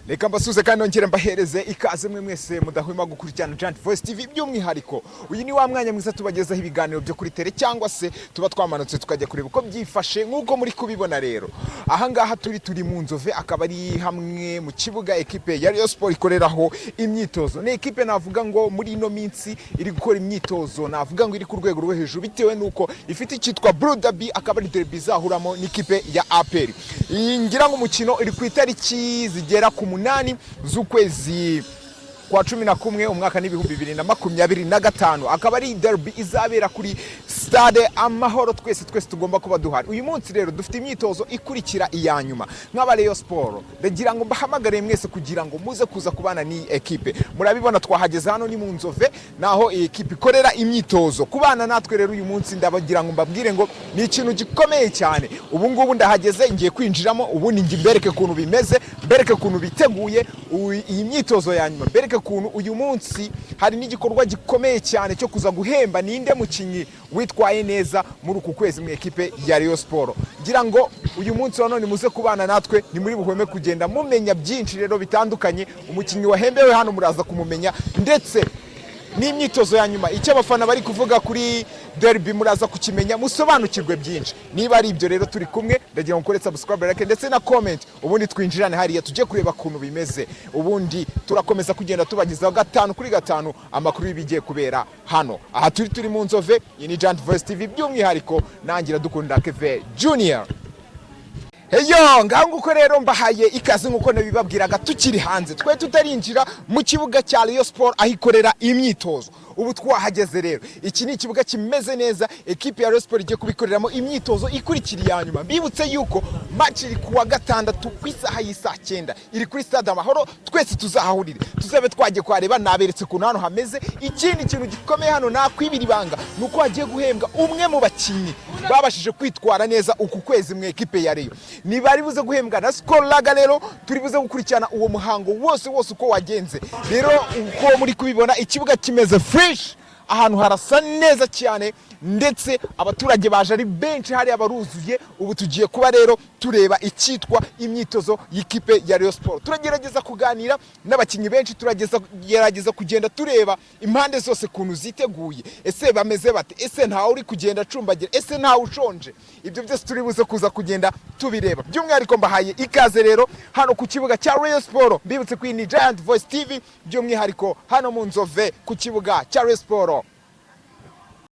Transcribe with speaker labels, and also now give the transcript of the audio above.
Speaker 1: Reka mbasuze kandi nongere mbahereze ikaze mwe mwese mudahwema gukurikirana Giant Voice TV by'umwihariko. Uyu ni wa mwanya mwiza tubagezaho ibiganiro byo kuri tele cyangwa se tuba twamanutse tukajya kureba uko byifashe nk'uko muri kubibona rero. Aha ngaha turi mu nzove, akaba ari hamwe mu kibuga ekipe ya Rayon Sport ikoreraho imyitozo. Ni ekipe navuga ngo muri ino minsi iri gukora imyitozo, navuga ngo iri ku rwego rwo hejuru bitewe nuko ifite icyitwa Blue Derby, akaba ari derby zahuramo n'ikipe ya APR. Ngira ngo umukino iri ku itariki zigera ku munani z'ukwezi kwa 11 umwaka n'ibihumbi 2025, akaba ari derby izabera kuri stade Amahoro. Twese tugomba kuba duhari. Uyu munsi rero dufite imyitozo ikurikira iyanyuma nk'aba Rayon Sport. Ndagira ngo mbahamagare mwese kugira ngo muze kuza kubana ni ekipe. Murabibona twahageze hano ni mu nzove, naho ekipe ikorera imyitozo. Kubana natwe rero uyu munsi ndabagira ngo mbabwire ngo ni ikintu gikomeye cyane. Ubu ngubu ndahageze, ngiye kwinjiramo, ubundi ngi mbereke kuntu bimeze, mbereke kuntu biteguye iyi myitozo yanyuma, mbereke kuntu uyu munsi hari n'igikorwa gikomeye cyane cyo kuza guhemba ninde mukinyi witwaye neza muri uku kwezi mu ekipe ya Rayon Sport. Ngira ngo uyu munsi wa none muze kubana natwe, ni muri buhweme kugenda mumenya byinshi rero bitandukanye. Umukinyi wahembewe hano muraza kumumenya, ndetse n'imyitozo ya nyuma icyo abafana bari kuvuga kuri derby muraza kukimenya, musobanukirwe byinshi. Niba ari ibyo rero turi kumwe, ndagira ngo ukore subscribe, like ndetse na comment, ubundi twinjirane hariya tujye kureba kuntu bimeze. Ubundi turakomeza kugenda tubagezaho 5 kuri 5 amakuru bigiye kubera hano. Aha turi mu nzove, iyi ni Giant Voice TV by'umwihariko, nangira dukunda Keve Junior. Heyo, nganguko rero mbahaye ikaze nkuko nabibabwiraga tukiri hanze. Twe tutarinjira mu kibuga cya Rayon Sport ahikorera imyitozo. Ubu twahageze rero. Iki ni ikibuga kimeze neza, ekipe ya Rayon Sport igiye kubikoreramo imyitozo ikurikira ya nyuma. Bibutse yuko match iri kuwa gatandatu ku isaha y'isa 9 iri kuri stade Amahoro. Twese tuzahahurire, tuzabe twagiye kwareba, naberetse kuntu hano hameze. Ikindi kintu gikomeye hano nakwibira ibanga nuko hagiye guhembwa umwe mu bakinyi babashije kwitwara neza uku kwezi mu ekipe ya Rayon. Nibari buze guhembwa na Skol Laga, rero turi buze gukurikirana uwo muhango wose uko wagenze. Rero uko muri kubibona ikibuga kimeze fresh, ahantu harasa neza cyane, ndetse abaturage baje ari benshi, hari abaruzuye. Ubu tugiye kuba rero tureba icyitwa imyitozo y'ikipe ya Rayon Sport. Turagerageza kuganira n'abakinyi benshi, turagerageza kugenda tureba impande zose kuntu ziteguye. Ese bameze bate? Ese ntawe uri kugenda acumbagira? Ese ntawe ushonje? Ibyo byose turi buze kuza kugenda tubireba. By'umwihariko mbahaye ikaze rero hano ku kibuga cya Rayon Sport. Mbibutse ko ni Giant Voice TV by'umwihariko hano mu nzove ku kibuga cya Rayon Sport